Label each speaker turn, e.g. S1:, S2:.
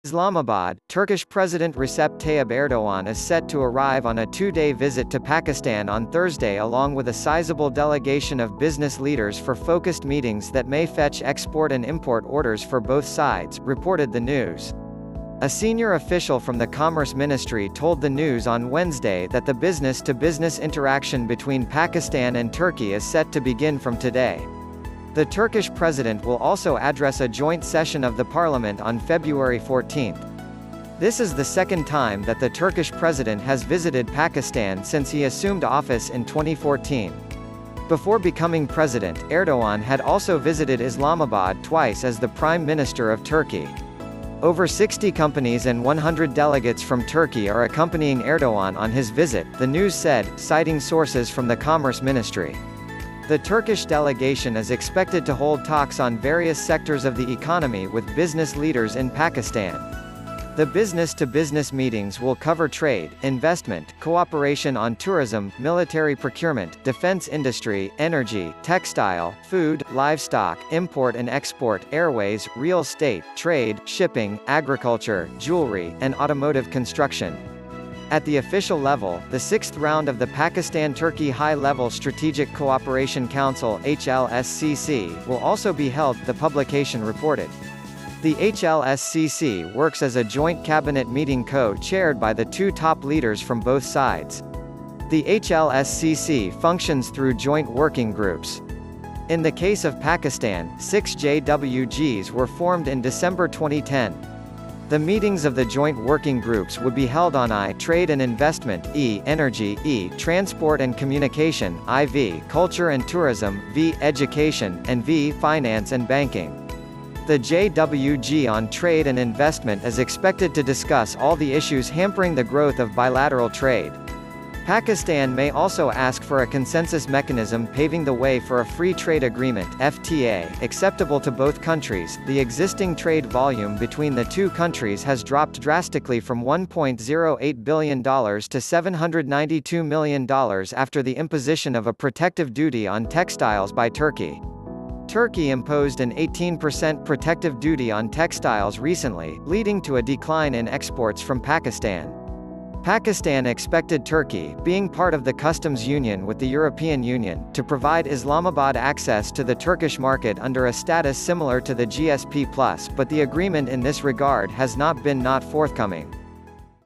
S1: Islamabad, Turkish President Recep Tayyip Erdogan is set to arrive on a two-day visit to Pakistan on Thursday along with a sizable delegation of business leaders for focused meetings that may fetch export and import orders for both sides, reported the news. A senior official from the Commerce Ministry told the news on Wednesday that the business-to-business interaction between Pakistan and Turkey is set to begin from today. The Turkish president will also address a joint session of the parliament on February 14. This is the second time that the Turkish president has visited Pakistan since he assumed office in 2014. Before becoming president, Erdogan had also visited Islamabad twice as the Prime Minister of Turkey. Over 60 companies and 100 delegates from Turkey are accompanying Erdogan on his visit, the news said, citing sources from the Commerce Ministry. The Turkish delegation is expected to hold talks on various sectors of the economy with business leaders in Pakistan. The business-to-business meetings will cover trade, investment, cooperation on tourism, military procurement, defense industry, energy, textile, food, livestock, import and export, airways, real estate, trade, shipping, agriculture, jewelry, and automotive construction. At the official level, the sixth round of the Pakistan-Turkey High-Level Strategic Cooperation Council (HLSCC) will also be held, the publication reported. The HLSCC works as a joint cabinet meeting co-chaired by the two top leaders from both sides. The HLSCC functions through joint working groups. In the case of Pakistan, 6 JWGs were formed in December 2010. The meetings of the joint working groups would be held on I Trade and Investment, E Energy, E Transport and Communication, IV Culture and Tourism, V Education, and V Finance and Banking. The JWG on Trade and Investment is expected to discuss all the issues hampering the growth of bilateral trade. Pakistan may also ask for a consensus mechanism paving the way for a free trade agreement (FTA) acceptable to both countries. The existing trade volume between the two countries has dropped drastically from $1.08 billion to $792 million after the imposition of a protective duty on textiles by Turkey. Turkey imposed an 18% protective duty on textiles recently, leading to a decline in exports from Pakistan. Pakistan expected Turkey, being part of the customs union with the European Union, to provide Islamabad access to the Turkish market under a status similar to the GSP+, but the agreement in this regard has not been forthcoming.